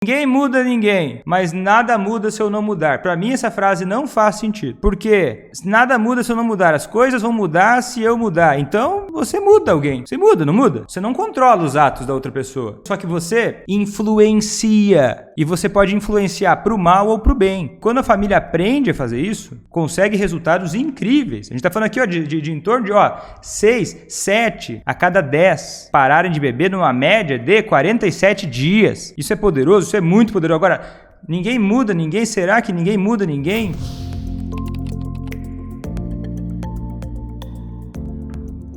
Ninguém muda ninguém, mas nada muda se eu não mudar. Para mim essa frase não faz sentido. Porque nada muda se eu não mudar. As coisas vão mudar se eu mudar. Então você muda alguém. Você muda, não muda? Você não controla os atos da outra pessoa. Só que você influencia. E você pode influenciar para o mal ou para o bem. Quando a família aprende a fazer isso, consegue resultados incríveis. A gente está falando aqui de em torno de 6, 7 a cada 10 pararem de beber numa média de 47 dias. Isso é poderoso? Isso é muito poderoso. Agora, ninguém muda ninguém. Será que ninguém muda ninguém?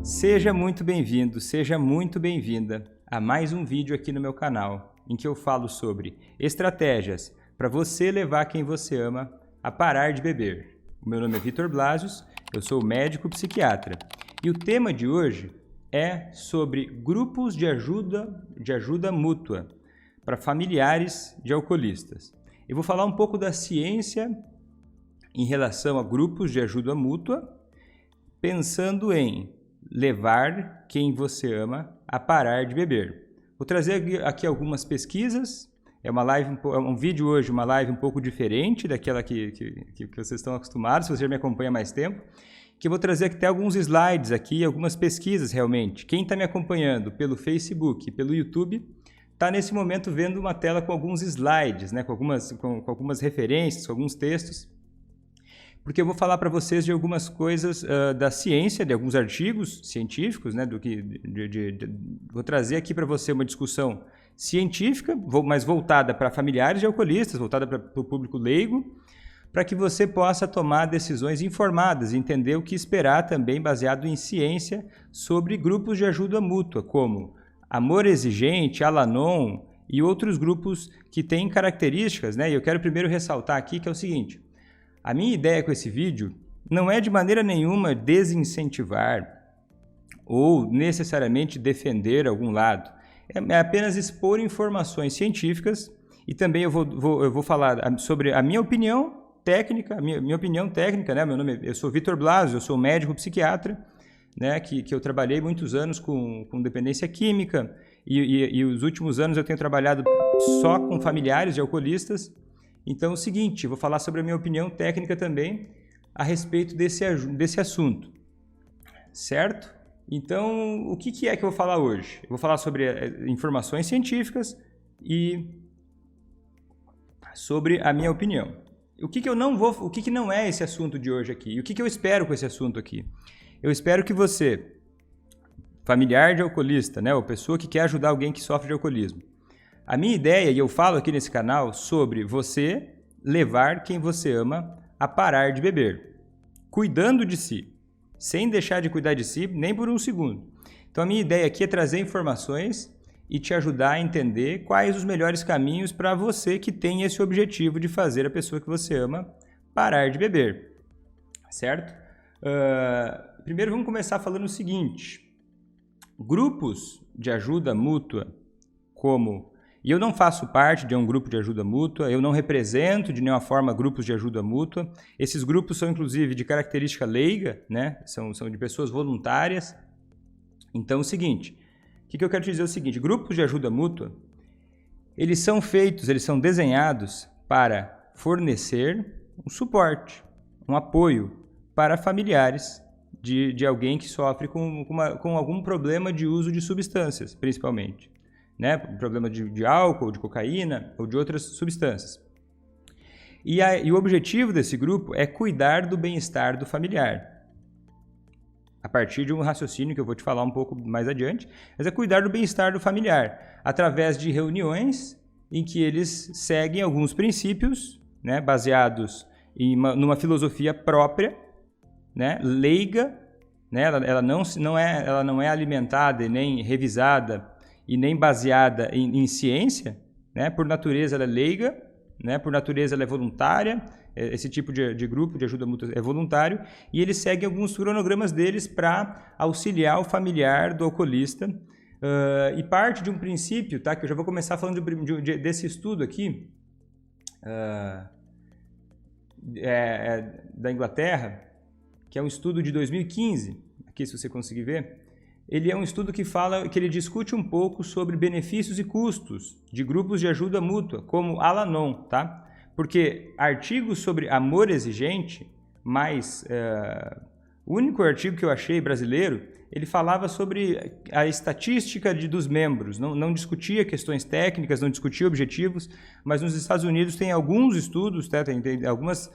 Seja muito bem-vindo, seja muito bem-vinda a mais um vídeo aqui no meu canal, em que eu falo sobre estratégias para você levar quem você ama a parar de beber. O meu nome é Vitor Blasius, eu sou médico psiquiatra e o tema de hoje é sobre grupos de ajuda mútua para familiares de alcoolistas. Eu vou falar um pouco da ciência em relação a grupos de ajuda mútua, pensando em levar quem você ama a parar de beber. Vou trazer aqui algumas pesquisas. É um vídeo hoje, uma live um pouco diferente daquela que vocês estão acostumados, se você já me acompanha há mais tempo. Que eu vou trazer aqui até alguns slides aqui, algumas pesquisas realmente. Quem está me acompanhando pelo Facebook e pelo YouTube está nesse momento vendo uma tela com alguns slides, né, com algumas referências, com alguns textos, porque eu vou falar para vocês de algumas coisas da ciência, de alguns artigos científicos, né, vou trazer aqui para você uma discussão científica, mas voltada para familiares de alcoolistas, voltada para o público leigo, para que você possa tomar decisões informadas, entender o que esperar também baseado em ciência sobre grupos de ajuda mútua, como Amor Exigente, Al-Anon e outros grupos que têm características, né? E eu quero primeiro ressaltar aqui que é o seguinte: a minha ideia com esse vídeo não é de maneira nenhuma desincentivar ou necessariamente defender algum lado. É apenas expor informações científicas e também eu vou falar sobre a minha opinião técnica, minha opinião técnica, né? Eu sou Vitor Blasius, eu sou médico psiquiatra, né, que eu trabalhei muitos anos com dependência química e os últimos anos eu tenho trabalhado só com familiares de alcoolistas. Então é o seguinte, vou falar sobre a minha opinião técnica também a respeito desse assunto, certo? Então, o que é que eu vou falar hoje? Eu vou falar sobre informações científicas e sobre a minha opinião. O que não é esse assunto de hoje aqui? E o que eu espero com esse assunto aqui? Eu espero que você, familiar de alcoolista, né, ou pessoa que quer ajudar alguém que sofre de alcoolismo, a minha ideia, e eu falo aqui nesse canal, sobre você levar quem você ama a parar de beber, cuidando de si, sem deixar de cuidar de si nem por um segundo. Então a minha ideia aqui é trazer informações e te ajudar a entender quais os melhores caminhos para você que tem esse objetivo de fazer a pessoa que você ama parar de beber, certo? Primeiro vamos começar falando o seguinte: grupos de ajuda mútua, e eu não faço parte de um grupo de ajuda mútua, eu não represento de nenhuma forma grupos de ajuda mútua. Esses grupos são inclusive de característica leiga, né? São de pessoas voluntárias. Então é o seguinte, o que eu quero te dizer é o seguinte: grupos de ajuda mútua, eles são desenhados para fornecer um suporte, um apoio para familiares de alguém que sofre com algum problema de uso de substâncias, principalmente, né? Problema de álcool, de cocaína ou de outras substâncias. E o objetivo desse grupo é cuidar do bem-estar do familiar, a partir de um raciocínio que eu vou te falar um pouco mais adiante, mas é cuidar do bem-estar do familiar, através de reuniões em que eles seguem alguns princípios, né, baseados numa filosofia própria, né, leiga, né, ela não é alimentada e nem revisada e nem baseada em ciência, né, por natureza ela é leiga, né, por natureza ela é voluntária. Esse tipo de grupo de ajuda mútua é voluntário e eles seguem alguns cronogramas deles para auxiliar o familiar do alcoolista. E parte de um princípio, tá, que eu já vou começar falando desse estudo aqui, da Inglaterra, que é um estudo de 2015, aqui se você conseguir ver, ele é um estudo que ele discute um pouco sobre benefícios e custos de grupos de ajuda mútua, como Al-Anon, tá? Porque artigos sobre amor exigente, o único artigo que eu achei brasileiro, ele falava sobre a estatística dos membros, não discutia questões técnicas, não discutia objetivos, mas nos Estados Unidos tem alguns estudos, tá? Tem algumas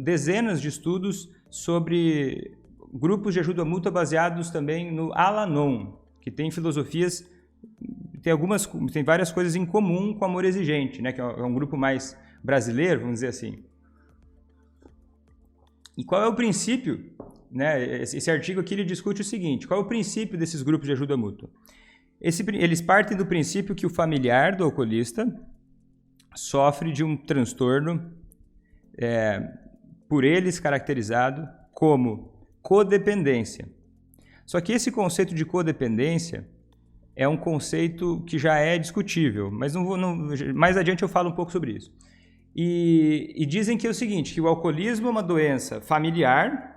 dezenas de estudos sobre grupos de ajuda mútua baseados também no Al-Anon, que tem filosofias, tem várias coisas em comum com o amor exigente, né? Que é um grupo mais brasileiro, vamos dizer assim. E qual é o princípio, né? Esse artigo aqui ele discute o seguinte: qual é o princípio desses grupos de ajuda mútua? Eles partem do princípio que o familiar do alcoolista sofre de um transtorno, por eles caracterizado como codependência. Só que esse conceito de codependência é um conceito que já é discutível, mas mais adiante eu falo um pouco sobre isso. E dizem que é o seguinte, que o alcoolismo é uma doença familiar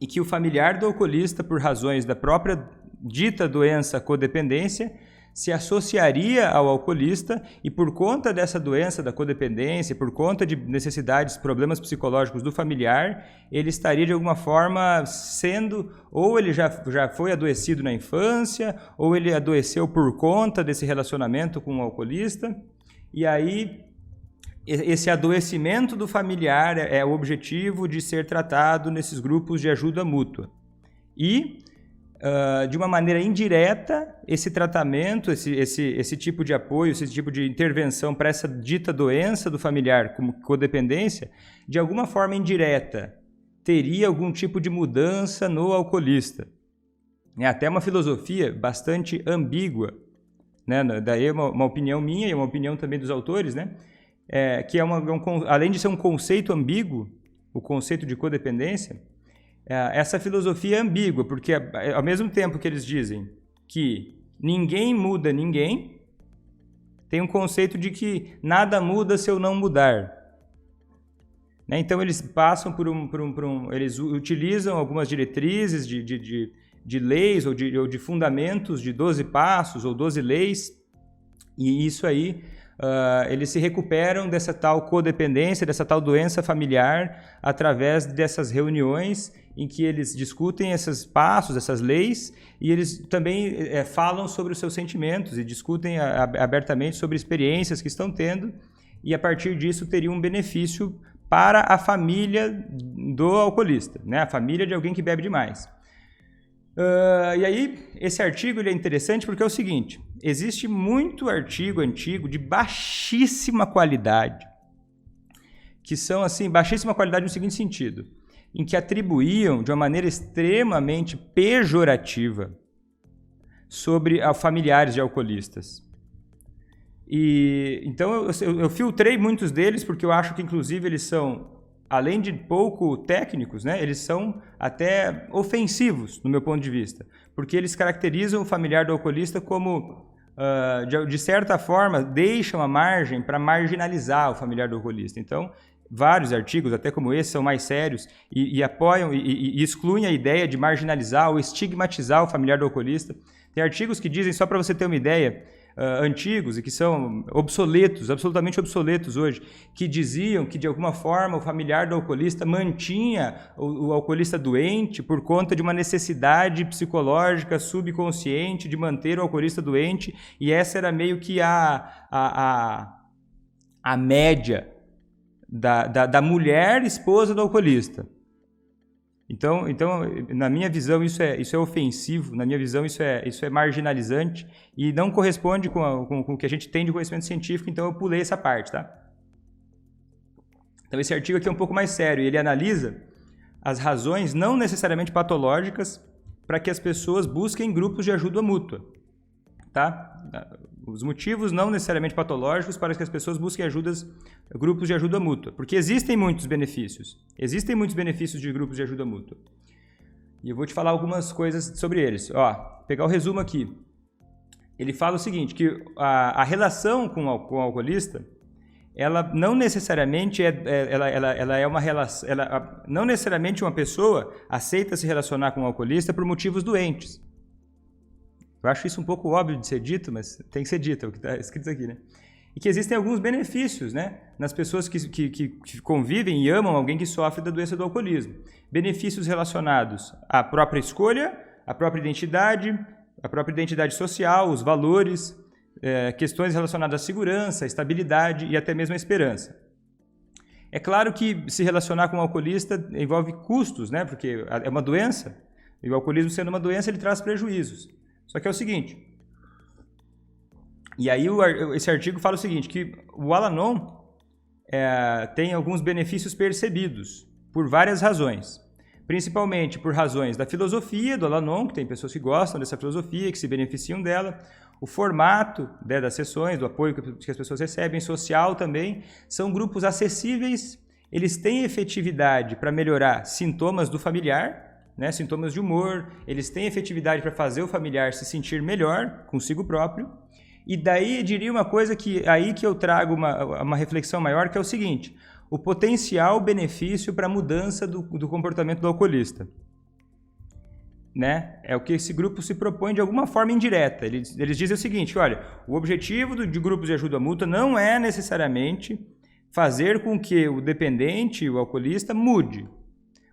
e que o familiar do alcoolista, por razões da própria dita doença codependência, se associaria ao alcoolista e por conta dessa doença da codependência, por conta de necessidades, problemas psicológicos do familiar, ele estaria de alguma forma ou ele já foi adoecido na infância, ou ele adoeceu por conta desse relacionamento com o alcoolista, e aí esse adoecimento do familiar é o objetivo de ser tratado nesses grupos de ajuda mútua. E de uma maneira indireta, esse tratamento, esse tipo de apoio, esse tipo de intervenção para essa dita doença do familiar como codependência, de alguma forma indireta, teria algum tipo de mudança no alcoolista. É até uma filosofia bastante ambígua, né? Daí é uma opinião minha e uma opinião também dos autores, né? Que além de ser um conceito ambíguo, o conceito de codependência, essa filosofia é ambígua, porque ao mesmo tempo que eles dizem que ninguém muda ninguém, tem um conceito de que nada muda se eu não mudar. Né? Então eles passam eles utilizam algumas diretrizes de leis ou de fundamentos de 12 passos ou 12 leis, e isso aí eles se recuperam dessa tal codependência, dessa tal doença familiar, através dessas reuniões em que eles discutem esses passos, essas leis, e eles também falam sobre os seus sentimentos e discutem abertamente sobre experiências que estão tendo, e a partir disso teria um benefício para a família do alcoolista, né? A família de alguém que bebe demais. E aí, esse artigo ele é interessante porque é o seguinte: existe muito artigo antigo de baixíssima qualidade, que são assim, baixíssima qualidade no seguinte sentido, em que atribuíam de uma maneira extremamente pejorativa sobre familiares de alcoolistas. E então eu filtrei muitos deles porque eu acho que inclusive eles são, além de pouco técnicos, né, eles são até ofensivos, no meu ponto de vista, porque eles caracterizam o familiar do alcoolista como, de certa forma, deixam a margem para marginalizar o familiar do alcoolista. Então, vários artigos, até como esse, são mais sérios e apoiam e excluem a ideia de marginalizar ou estigmatizar o familiar do alcoolista. Tem artigos que dizem, só para você ter uma ideia, antigos e que são obsoletos, absolutamente obsoletos hoje, que diziam que de alguma forma o familiar do alcoolista mantinha o alcoolista doente por conta de uma necessidade psicológica subconsciente de manter o alcoolista doente, e essa era meio que a média da mulher esposa do alcoolista. Então, na minha visão, isso é ofensivo, na minha visão, isso é marginalizante e não corresponde com o que a gente tem de conhecimento científico, então eu pulei essa parte, tá? Então, esse artigo aqui é um pouco mais sério, ele analisa as razões não necessariamente patológicas para que as pessoas busquem grupos de ajuda mútua, tá? Os motivos não necessariamente patológicos para que as pessoas busquem grupos de ajuda mútua, porque existem muitos benefícios de grupos de ajuda mútua. E eu vou te falar algumas coisas sobre eles. Pegar o resumo aqui. Ele fala o seguinte, que a relação com o alcoolista, ela não necessariamente ela é uma relação, não necessariamente uma pessoa aceita se relacionar com o alcoolista por motivos doentes. Eu acho isso um pouco óbvio de ser dito, mas tem que ser dito, é o que está escrito aqui, né? E que existem alguns benefícios, né, nas pessoas que convivem e amam alguém que sofre da doença do alcoolismo. Benefícios relacionados à própria escolha, à própria identidade social, os valores, questões relacionadas à segurança, à estabilidade e até mesmo à esperança. É claro que se relacionar com um alcoolista envolve custos, né, porque é uma doença, e o alcoolismo sendo uma doença, ele traz prejuízos. Só que é o seguinte, e aí esse artigo fala o seguinte, que o Al-Anon tem alguns benefícios percebidos por várias razões. Principalmente por razões da filosofia do Al-Anon, que tem pessoas que gostam dessa filosofia, que se beneficiam dela, o formato das sessões, do apoio que as pessoas recebem, social também, são grupos acessíveis, eles têm efetividade para melhorar sintomas do familiar, né, sintomas de humor, eles têm efetividade para fazer o familiar se sentir melhor consigo próprio. E daí eu diria uma coisa aí que eu trago uma reflexão maior, que é o seguinte, o potencial benefício para a mudança do comportamento do alcoolista. Né? É o que esse grupo se propõe de alguma forma indireta. Eles dizem o seguinte, olha, o objetivo de grupos de ajuda mútua não é necessariamente fazer com que o dependente, o alcoolista, mude.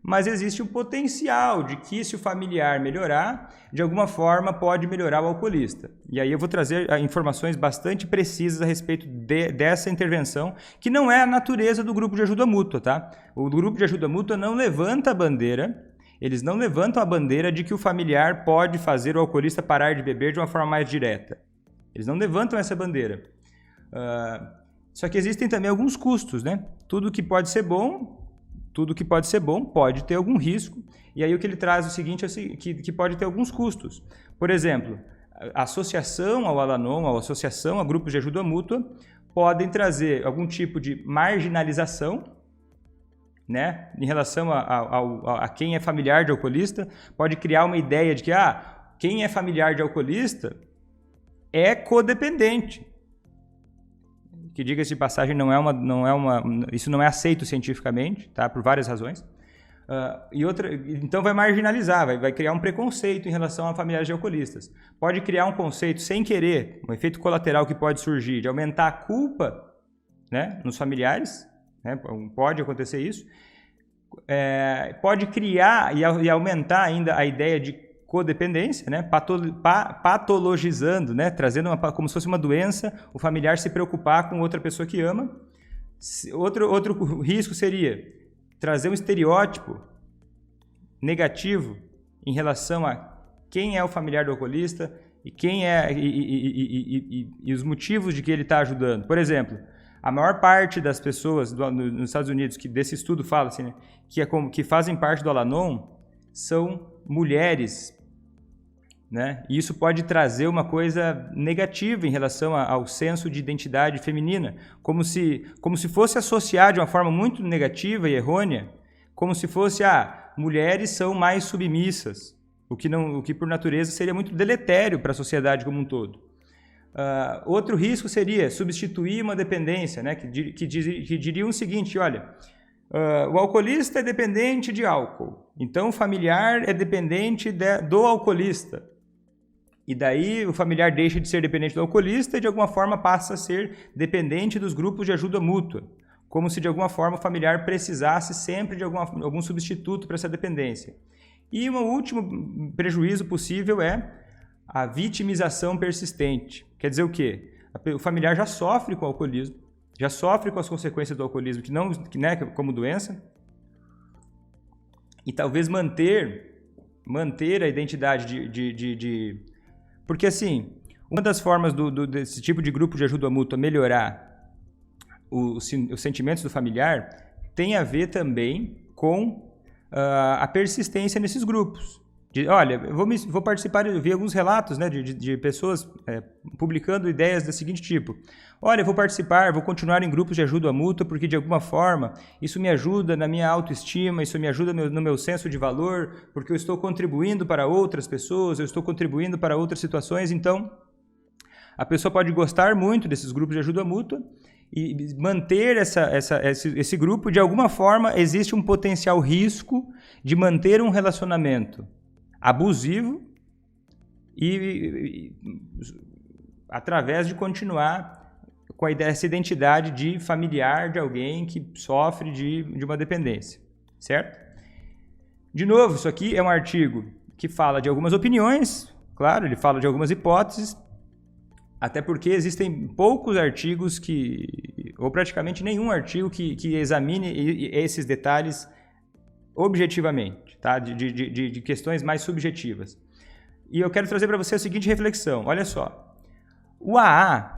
Mas existe o potencial de que, se o familiar melhorar, de alguma forma pode melhorar o alcoolista. E aí eu vou trazer informações bastante precisas a respeito dessa intervenção, que não é a natureza do grupo de ajuda mútua, tá? O grupo de ajuda mútua não levanta a bandeira, eles não levantam a bandeira de que o familiar pode fazer o alcoolista parar de beber de uma forma mais direta. Eles não levantam essa bandeira. Só que existem também alguns custos, né? Tudo que pode ser bom pode ter algum risco, e aí o que ele traz é o seguinte, que pode ter alguns custos. Por exemplo, a associação ao Al-Anon, a associação a grupos de ajuda mútua, podem trazer algum tipo de marginalização, né, em relação a quem é familiar de alcoolista, pode criar uma ideia de que quem é familiar de alcoolista é codependente. Que, diga-se de passagem, isso não é aceito cientificamente, tá? Por várias razões. Então vai marginalizar, vai criar um preconceito em relação a familiares de alcoolistas. Pode criar um conceito sem querer, um efeito colateral que pode surgir, de aumentar a culpa, né, nos familiares, né? Pode acontecer isso. Pode criar e aumentar ainda a ideia de codependência, né? Patologizando, né? Trazendo como se fosse uma doença, o familiar se preocupar com outra pessoa que ama. Outro risco seria trazer um estereótipo negativo em relação a quem é o familiar do alcoolista e quem é e os motivos de que ele está ajudando. Por exemplo, a maior parte das pessoas nos Estados Unidos, que desse estudo fala assim, né, que fazem parte do Al-Anon, são mulheres, né? E isso pode trazer uma coisa negativa em relação ao senso de identidade feminina, como se fosse associar de uma forma muito negativa e errônea, como se fosse mulheres são mais submissas, o que por natureza seria muito deletério para a sociedade como um todo. Outro risco seria substituir uma dependência, né? que diriam o seguinte, olha, o alcoolista é dependente de álcool, então o familiar é dependente do alcoolista. E daí o familiar deixa de ser dependente do alcoolista e de alguma forma passa a ser dependente dos grupos de ajuda mútua, como se de alguma forma o familiar precisasse sempre de algum substituto para essa dependência. E um último prejuízo possível é a vitimização persistente. Quer dizer o quê? O familiar já sofre com o alcoolismo, já sofre com as consequências do alcoolismo, né, como doença, e talvez manter a identidade Porque, assim, uma das formas desse tipo de grupo de ajuda mútua melhorar os sentimentos do familiar tem a ver também com a persistência nesses grupos. Olha, eu vou participar, eu vi alguns relatos, né, de pessoas publicando ideias do seguinte tipo. Olha, eu vou participar, vou continuar em grupos de ajuda mútua porque, de alguma forma, isso me ajuda na minha autoestima, isso me ajuda no meu senso de valor, porque eu estou contribuindo para outras pessoas, eu estou contribuindo para outras situações. Então, a pessoa pode gostar muito desses grupos de ajuda mútua e manter esse grupo. De alguma forma, existe um potencial risco de manter um relacionamento abusivo através de continuar com essa identidade de familiar de alguém que sofre de uma dependência, certo? De novo, isso aqui é um artigo que fala de algumas opiniões, claro, ele fala de algumas hipóteses, até porque existem poucos artigos ou praticamente nenhum artigo que examine esses detalhes objetivamente, tá? de questões mais subjetivas. E eu quero trazer para você a seguinte reflexão, olha só, o AA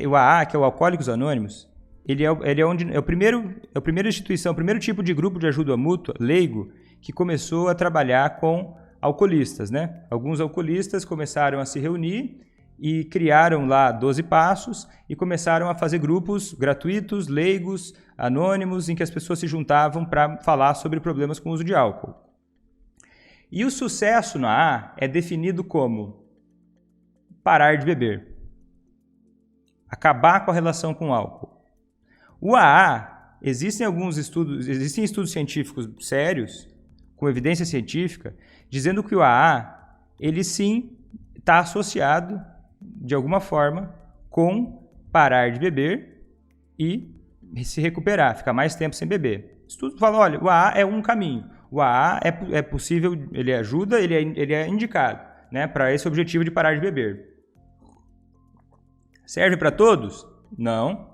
o AA, que é o Alcoólicos Anônimos, ele é o primeiro instituição, o primeiro tipo de grupo de ajuda mútua, leigo, que começou a trabalhar com alcoolistas, né? Alguns alcoolistas começaram a se reunir e criaram lá 12 passos e começaram a fazer grupos gratuitos, leigos, anônimos, em que as pessoas se juntavam para falar sobre problemas com o uso de álcool. E o sucesso na AA é definido como parar de beber, acabar com a relação com o álcool. O AA, existem estudos científicos sérios, com evidência científica, dizendo que o AA, ele sim está associado, de alguma forma, com parar de beber e se recuperar, ficar mais tempo sem beber. Estudo fala, olha, o AA é um caminho. O AA é possível, ele ajuda, ele é indicado, né, para esse objetivo de parar de beber. Serve para todos? Não.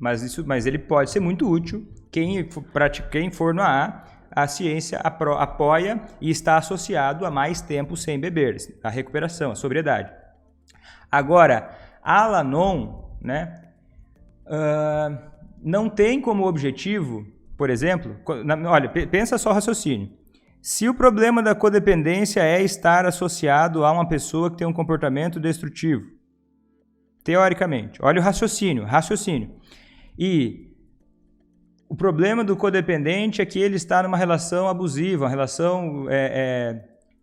Mas ele pode ser muito útil. Quem for no AA, a ciência apoia e está associado a mais tempo sem beber, a recuperação, a sobriedade. Agora, a Al-Anon, né, não tem como objetivo, por exemplo, olha, pensa só o raciocínio. Se o problema da codependência é estar associado a uma pessoa que tem um comportamento destrutivo, teoricamente, olha o raciocínio. E o problema do codependente é que ele está numa relação abusiva, uma relação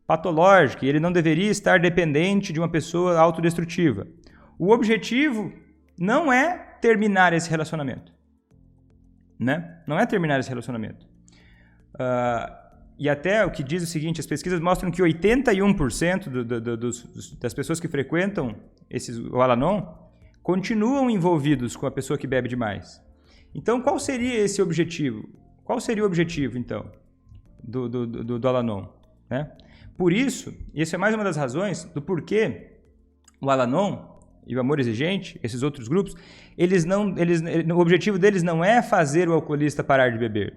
patológica, e ele não deveria estar dependente de uma pessoa autodestrutiva. O objetivo não é terminar esse relacionamento, né? Não é terminar esse relacionamento. E até o que diz o seguinte, as pesquisas mostram que 81% das pessoas que frequentam o Al-Anon continuam envolvidos com a pessoa que bebe demais. Então, qual seria esse objetivo? Qual seria o objetivo, então, do Al-Anon, né? Por isso, essa é mais uma das razões do porquê o Al-Anon e o Amor Exigente, esses outros grupos, o objetivo deles não é fazer o alcoolista parar de beber.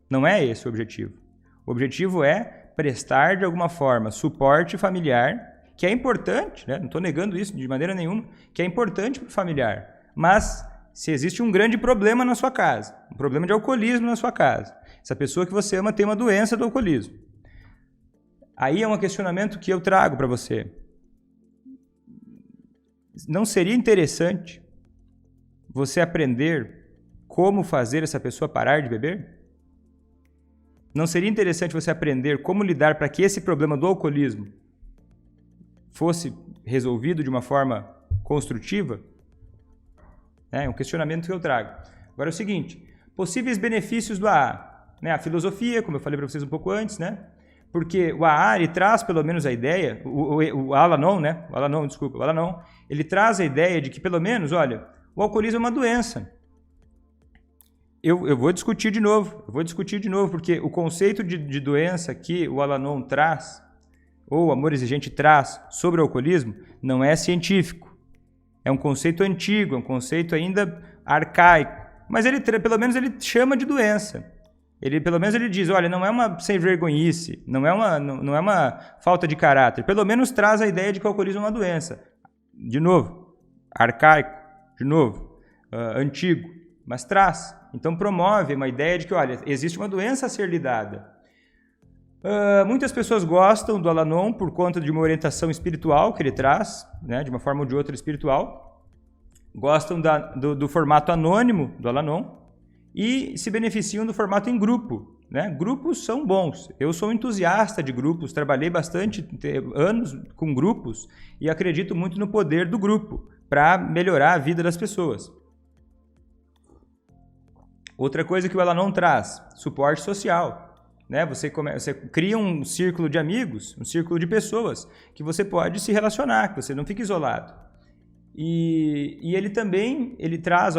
Não é esse o objetivo. O objetivo é prestar, de alguma forma, suporte familiar, que é importante, né? Não estou negando isso de maneira nenhuma, que é importante para o familiar. Mas se existe um grande problema na sua casa, um problema de alcoolismo na sua casa, essa pessoa que você ama tem uma doença do alcoolismo, aí é um questionamento que eu trago para você. Não seria interessante você aprender como fazer essa pessoa parar de beber? Não seria interessante você aprender como lidar para que esse problema do alcoolismo fosse resolvido de uma forma construtiva? É um questionamento que eu trago. Agora é o seguinte, possíveis benefícios do AA, né? A filosofia, como eu falei para vocês um pouco antes, né? Porque o AA, ele traz pelo menos a ideia, o Al-Anon, né? O Al-Anon, ele traz a ideia de que pelo menos, olha, o alcoolismo é uma doença. Eu vou discutir de novo, porque o conceito de doença que o Al-Anon traz, ou o Amor Exigente traz sobre o alcoolismo, não é científico. É um conceito antigo, é um conceito ainda arcaico. Mas pelo menos ele chama de doença. Pelo menos ele diz, olha, não é uma sem-vergonhice, não é uma falta de caráter. Pelo menos traz a ideia de que o alcoolismo é uma doença. De novo, arcaico, de novo, antigo, mas traz. Então promove uma ideia de que, olha, existe uma doença a ser lidada. Muitas pessoas gostam do Al-Anon por conta de uma orientação espiritual que ele traz, né, de uma forma ou de outra espiritual. Gostam do formato anônimo do Al-Anon e se beneficiam do formato em grupo, né? Grupos são bons. Eu sou entusiasta de grupos, trabalhei bastante anos com grupos e acredito muito no poder do grupo para melhorar a vida das pessoas. Outra coisa que o Al-Anon traz, suporte social. né? Você cria um círculo de amigos, um círculo de pessoas que você pode se relacionar, que você não fica isolado. E ele também, ele traz,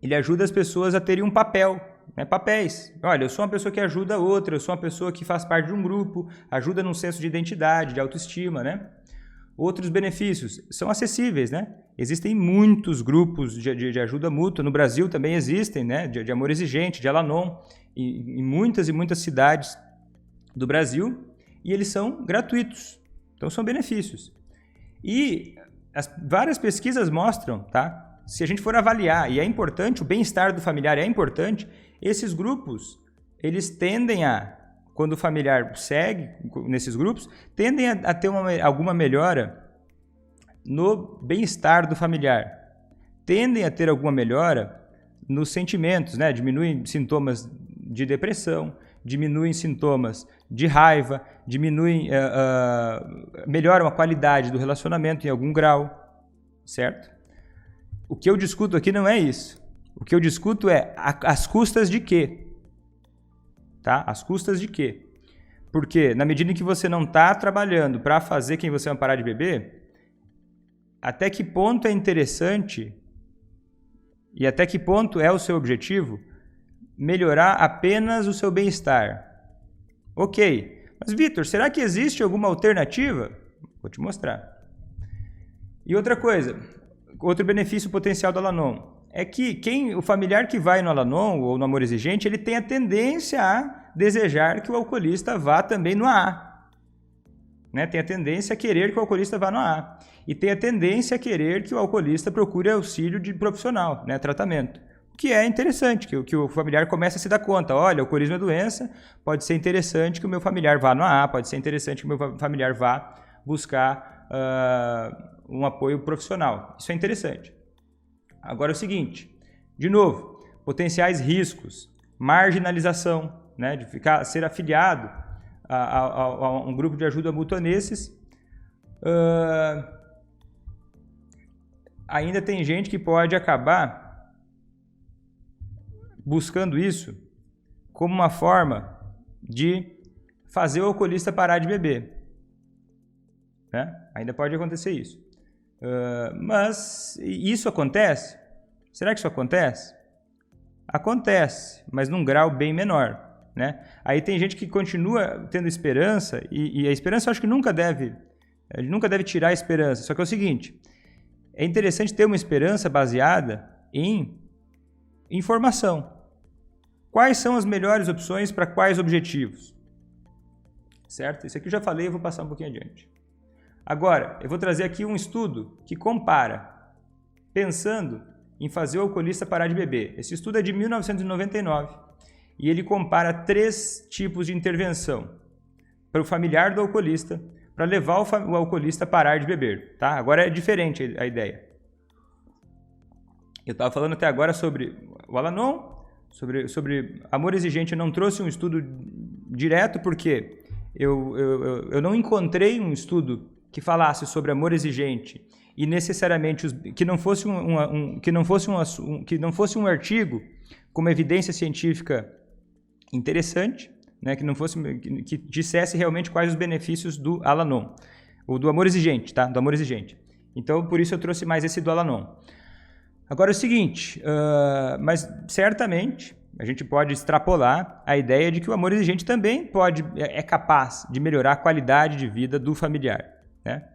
ele ajuda as pessoas a terem um papel, né? Papéis. Olha, eu sou uma pessoa que ajuda a outra, eu sou uma pessoa que faz parte de um grupo, ajuda num senso de identidade, de autoestima, né? Outros benefícios são acessíveis, né? Existem muitos grupos de ajuda mútua, no Brasil também existem, né? De Amor Exigente, de Al-Anon, em muitas e muitas cidades do Brasil, e eles são gratuitos, então são benefícios. E várias pesquisas mostram, tá? Se a gente for avaliar, e é importante, o bem-estar do familiar é importante, esses grupos, eles tendem a, quando o familiar segue nesses grupos, tendem a ter alguma melhora no bem-estar do familiar. Tendem a ter alguma melhora nos sentimentos, né? Diminuem sintomas de depressão, diminuem sintomas de raiva, melhoram a qualidade do relacionamento em algum grau, certo? O que eu discuto aqui não é isso. O que eu discuto é as custas de quê? Tá? As custas de quê? Porque na medida em que você não está trabalhando para fazer quem você ama parar de beber, até que ponto é interessante e até que ponto é o seu objetivo melhorar apenas o seu bem-estar? Ok, mas Vitor, será que existe alguma alternativa? Vou te mostrar. E outra coisa, outro benefício potencial do Al-Anon é que o familiar que vai no Al-Anon ou no Amor Exigente, ele tem a tendência a desejar que o alcoolista vá também no AA. Né? Tem a tendência a querer que o alcoolista vá no AA. E tem a tendência a querer que o alcoolista procure auxílio de profissional, né? Tratamento. O que é interessante, que o familiar comece a se dar conta. Olha, o alcoolismo é doença, pode ser interessante que o meu familiar vá no AA, pode ser interessante que o meu familiar vá buscar um apoio profissional. Isso é interessante. Agora é o seguinte, de novo, potenciais riscos, marginalização, né, de ser afiliado a um grupo de ajuda mútua nesses. Ainda tem gente que pode acabar buscando isso como uma forma de fazer o alcoolista parar de beber. Né? Ainda pode acontecer isso. Mas isso acontece? Será que isso acontece? Acontece, mas num grau bem menor. Né? Aí tem gente que continua tendo esperança, e a esperança eu acho que nunca deve tirar a esperança. Só que é o seguinte, é interessante ter uma esperança baseada em informação. Quais são as melhores opções para quais objetivos? Certo? Isso aqui eu já falei, eu vou passar um pouquinho adiante. Agora, eu vou trazer aqui um estudo que compara, pensando em fazer o alcoolista parar de beber. Esse estudo é de 1999 e ele compara 3 tipos de intervenção para o familiar do alcoolista, para levar o alcoolista a parar de beber. Tá? Agora é diferente a ideia. Eu estava falando até agora sobre o Al-Anon, sobre Amor Exigente. Eu não trouxe um estudo direto porque eu não encontrei um estudo que falasse sobre Amor Exigente e necessariamente que não fosse um artigo com uma evidência científica interessante, né, que dissesse realmente quais os benefícios do Al-Anon, ou do Amor Exigente, tá? Do Amor Exigente. Então, por isso eu trouxe mais esse do Al-Anon. Agora é o seguinte, mas certamente a gente pode extrapolar a ideia de que o Amor Exigente também é capaz de melhorar a qualidade de vida do familiar, né?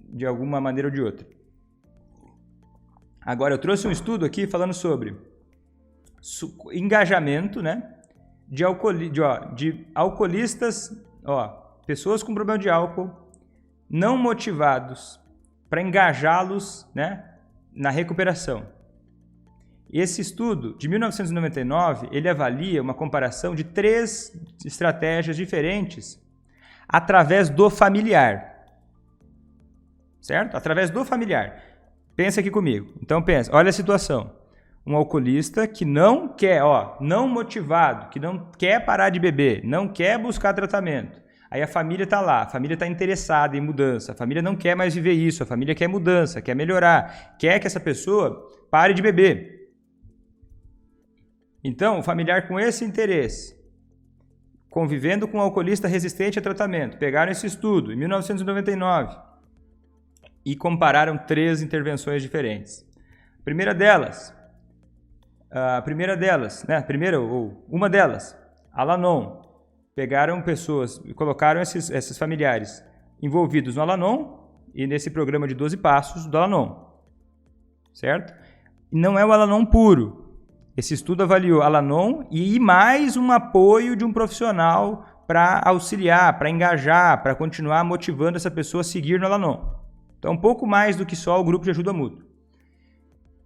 De alguma maneira ou de outra. Agora eu trouxe um estudo aqui falando sobre engajamento, né, de alcoolistas, pessoas com problema de álcool não motivados para engajá-los, né, na recuperação. Esse estudo de 1999, ele avalia uma comparação de 3 estratégias diferentes através do familiar. Certo? Através do familiar. Pensa aqui comigo. Então pensa, olha a situação. Um alcoolista que não quer, não motivado, que não quer parar de beber, não quer buscar tratamento. Aí a família está lá, a família está interessada em mudança, a família não quer mais viver isso, a família quer mudança, quer melhorar, quer que essa pessoa pare de beber. Então, o familiar com esse interesse convivendo com um alcoolista resistente a tratamento. Pegaram esse estudo em 1999 e compararam 3 intervenções diferentes. Uma delas, Al-Anon. Pegaram pessoas e colocaram esses familiares envolvidos no Al-Anon e nesse programa de 12 passos do Al-Anon, certo? E não é o Al-Anon puro. Esse estudo avaliou Al-Anon e mais um apoio de um profissional para auxiliar, para engajar, para continuar motivando essa pessoa a seguir no Al-Anon. Então, um pouco mais do que só o grupo de ajuda mútua.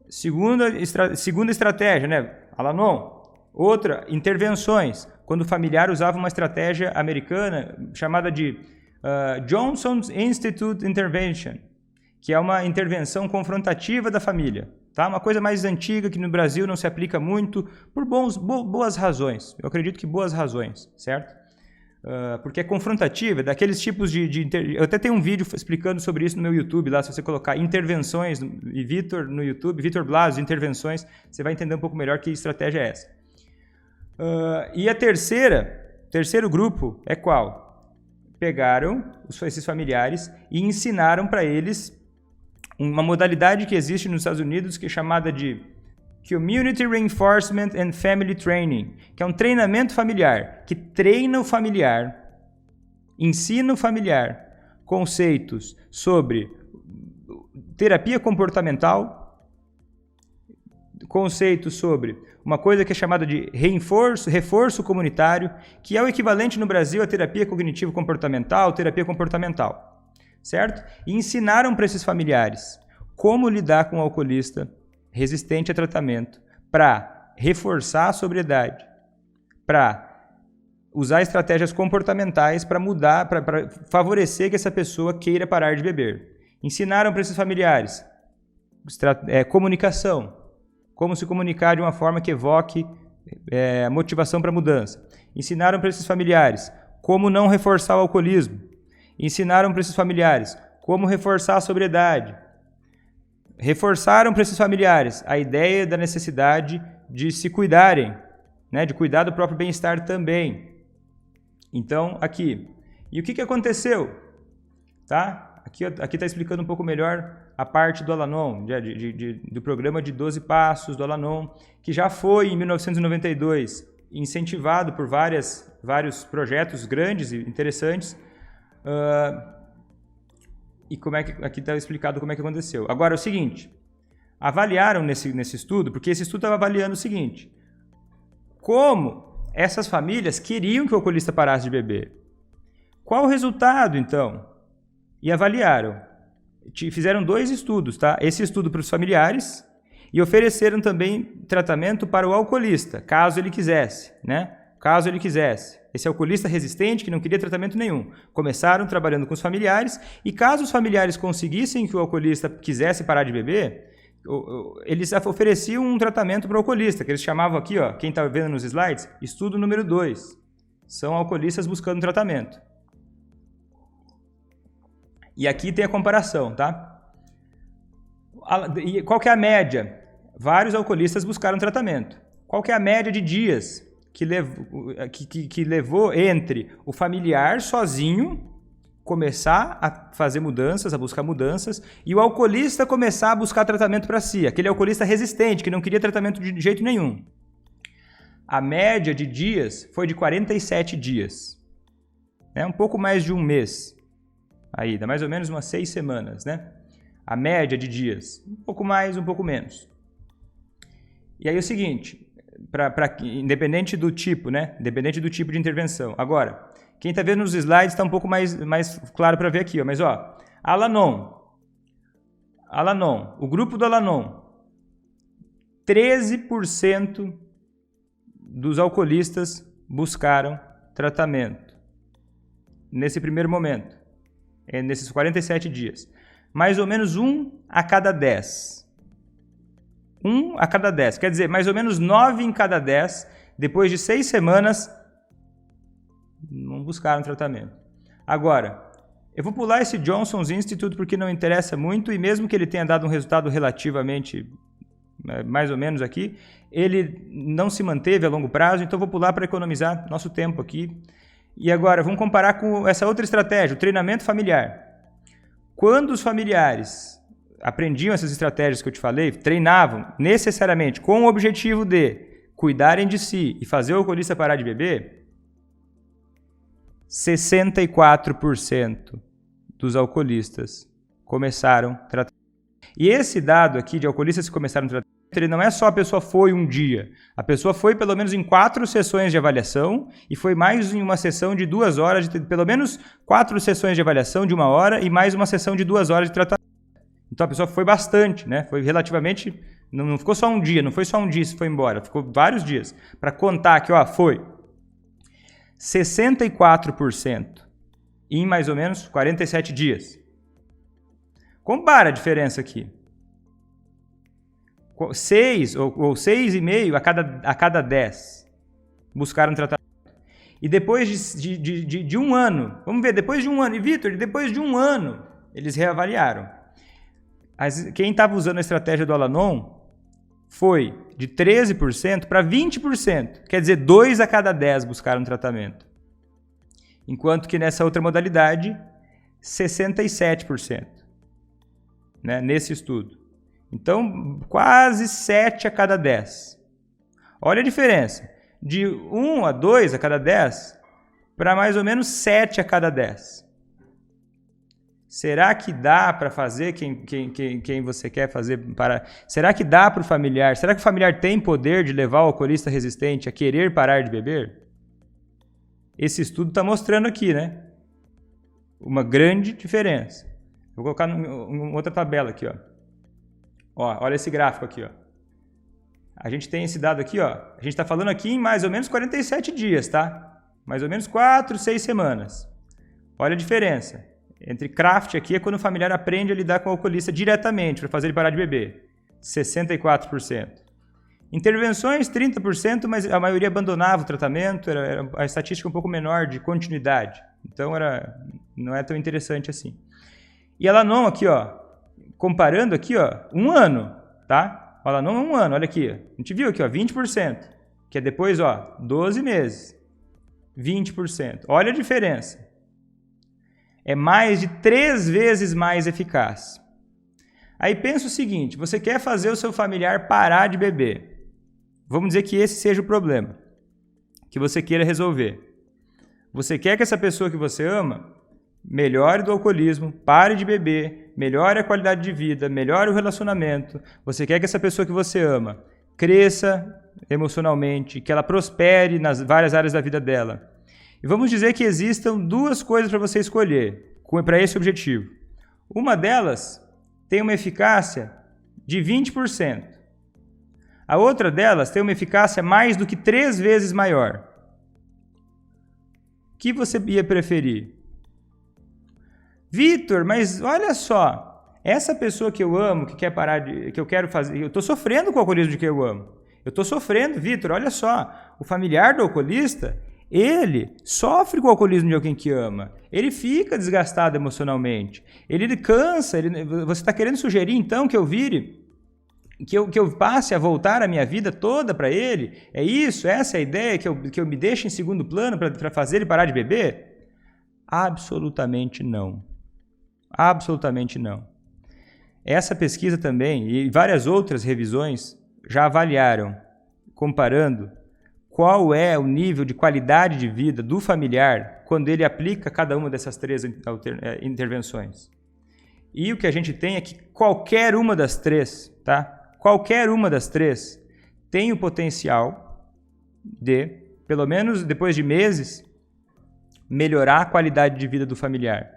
Segunda estratégia, né? Al-Anon. Outra, intervenções. Quando o familiar usava uma estratégia americana chamada de Johnson's Institute Intervention, que é uma intervenção confrontativa da família. Tá? Uma coisa mais antiga que no Brasil não se aplica muito por boas razões. Eu acredito que boas razões, certo? Porque é confrontativa, daqueles tipos eu até tenho um vídeo explicando sobre isso no meu YouTube, lá se você colocar intervenções e Vitor no YouTube, Vitor Blasio, intervenções, você vai entender um pouco melhor que estratégia é essa. E a terceiro grupo é qual? Pegaram esses familiares e ensinaram para eles uma modalidade que existe nos Estados Unidos que é chamada de Community Reinforcement and Family Training, que é um treinamento familiar, que treina o familiar, ensina o familiar conceitos sobre terapia comportamental, conceitos sobre uma coisa que é chamada de reforço comunitário, que é o equivalente no Brasil à terapia cognitivo-comportamental, terapia comportamental, certo? E ensinaram para esses familiares como lidar com o alcoolista resistente a tratamento, para reforçar a sobriedade, para usar estratégias comportamentais para mudar, para favorecer que essa pessoa queira parar de beber. Ensinaram para esses familiares comunicação, como se comunicar de uma forma que evoque motivação para mudança. Ensinaram para esses familiares como não reforçar o alcoolismo. Ensinaram para esses familiares como reforçar a sobriedade. Reforçaram para esses familiares a ideia da necessidade de se cuidarem, né, de cuidar do próprio bem-estar também. Então, aqui. E o que aconteceu? Tá? Aqui está explicando um pouco melhor a parte do Al-Anon, do programa de 12 passos do Al-Anon, que já foi, em 1992, incentivado por vários projetos grandes e interessantes. E aqui está explicado como é que aconteceu. Agora, o seguinte, avaliaram nesse estudo, porque esse estudo estava avaliando o seguinte, como essas famílias queriam que o alcoolista parasse de beber. Qual o resultado, então? E avaliaram. Fizeram 2 estudos, tá? Esse estudo para os familiares e ofereceram também tratamento para o alcoolista, caso ele quisesse, né? Caso ele quisesse. Esse alcoolista resistente que não queria tratamento nenhum. Começaram trabalhando com os familiares e caso os familiares conseguissem que o alcoolista quisesse parar de beber, eles ofereciam um tratamento para o alcoolista, que eles chamavam aqui, ó, quem está vendo nos slides, estudo número 2. São alcoolistas buscando tratamento. E aqui tem a comparação, tá? E qual que é a média? Vários alcoolistas buscaram tratamento. Qual que é a média de dias que levou entre o familiar sozinho começar a fazer mudanças, a buscar mudanças, e o alcoolista começar a buscar tratamento para si, aquele alcoolista resistente, que não queria tratamento de jeito nenhum. A média de dias foi de 47 dias. Um pouco mais de um mês. Aí, dá mais ou menos umas 6 semanas, né? A média de dias. Um pouco mais, um pouco menos. E aí é o seguinte... independente do tipo, né? Independente do tipo de intervenção. Agora, quem está vendo nos slides está um pouco mais claro para ver aqui, ó. Mas ó, Al-Anon, o grupo do Al-Anon, 13% dos alcoolistas buscaram tratamento nesse primeiro momento, nesses 47 dias. Mais ou menos 1 a cada 10. 1 a cada 10, quer dizer, mais ou menos 9 em cada 10, depois de 6 semanas, não buscaram tratamento. Agora, eu vou pular esse Johnson's Institute porque não interessa muito, e mesmo que ele tenha dado um resultado relativamente mais ou menos aqui, ele não se manteve a longo prazo, então vou pular para economizar nosso tempo aqui. E agora, vamos comparar com essa outra estratégia, o treinamento familiar. Quando os familiares aprendiam essas estratégias que eu te falei, treinavam necessariamente com o objetivo de cuidarem de si e fazer o alcoolista parar de beber, 64% dos alcoolistas começaram tratamento. E esse dado aqui de alcoolistas que começaram tratamento, ele não é só a pessoa foi um dia. A pessoa foi pelo menos em 4 sessões de avaliação e foi mais em uma sessão de 2 horas, pelo menos 4 sessões de avaliação de 1 hora e mais uma sessão de 2 horas de tratamento. Então a pessoa foi bastante, né? Foi relativamente, não ficou só um dia, não foi só um dia e foi embora, ficou vários dias. Para contar que, foi 64% em mais ou menos 47 dias. Compara a diferença aqui. 6 ou 6,5 a cada 10 buscaram tratamento. E depois de 1 ano, vamos ver, depois de 1 ano, e Vitor, depois de 1 ano, eles reavaliaram. Quem estava usando a estratégia do Al-Anon foi de 13% para 20%, quer dizer, 2 a cada 10 buscaram tratamento. Enquanto que nessa outra modalidade, 67%, né, nesse estudo. Então, quase 7 a cada 10. Olha a diferença. De 1 a 2 a cada 10 para mais ou menos 7 a cada 10. Será que dá para fazer quem você quer fazer? Será que dá para o familiar? Será que o familiar tem poder de levar o alcoolista resistente a querer parar de beber? Esse estudo está mostrando aqui, né? Uma grande diferença. Vou colocar em outra tabela aqui, olha esse gráfico aqui, A gente tem esse dado aqui, A gente está falando aqui em mais ou menos 47 dias, tá? Mais ou menos 4, 6 semanas. Olha a diferença. Entre craft aqui é quando o familiar aprende a lidar com o alcoolista diretamente para fazer ele parar de beber. 64%. Intervenções, 30%, mas a maioria abandonava o tratamento, era a estatística um pouco menor de continuidade. Então não é tão interessante assim. E ela não aqui, comparando aqui, 1 ano, tá? Olha, não 1 ano, olha aqui. A gente viu aqui, 20%, que é depois, 12 meses. 20%. Olha a diferença. É mais de 3 vezes mais eficaz. Aí pensa o seguinte, você quer fazer o seu familiar parar de beber. Vamos dizer que esse seja o problema que você queira resolver. Você quer que essa pessoa que você ama melhore do alcoolismo, pare de beber, melhore a qualidade de vida, melhore o relacionamento. Você quer que essa pessoa que você ama cresça emocionalmente, que ela prospere nas várias áreas da vida dela. E vamos dizer que existam 2 coisas para você escolher para esse objetivo. Uma delas tem uma eficácia de 20%. A outra delas tem uma eficácia mais do que 3 vezes maior. O que você ia preferir? Vitor, mas olha só, essa pessoa que eu amo, que quer parar que eu quero fazer, eu estou sofrendo com o alcoolismo de quem eu amo. Eu estou sofrendo, Vitor, olha só, o familiar do alcoolista, ele sofre com o alcoolismo de alguém que ama. Ele fica desgastado emocionalmente. Ele cansa. Você está querendo sugerir, então, que eu vire, que eu passe a voltar a minha vida toda para ele? É isso? Essa é a ideia? Que eu me deixe em segundo plano para fazer ele parar de beber? Absolutamente não. Absolutamente não. Essa pesquisa também, e várias outras revisões, já avaliaram, comparando, qual é o nível de qualidade de vida do familiar quando ele aplica cada uma dessas 3 intervenções. E o que a gente tem é que qualquer uma das 3, tá? Qualquer uma das 3 tem o potencial de, pelo menos depois de meses, melhorar a qualidade de vida do familiar.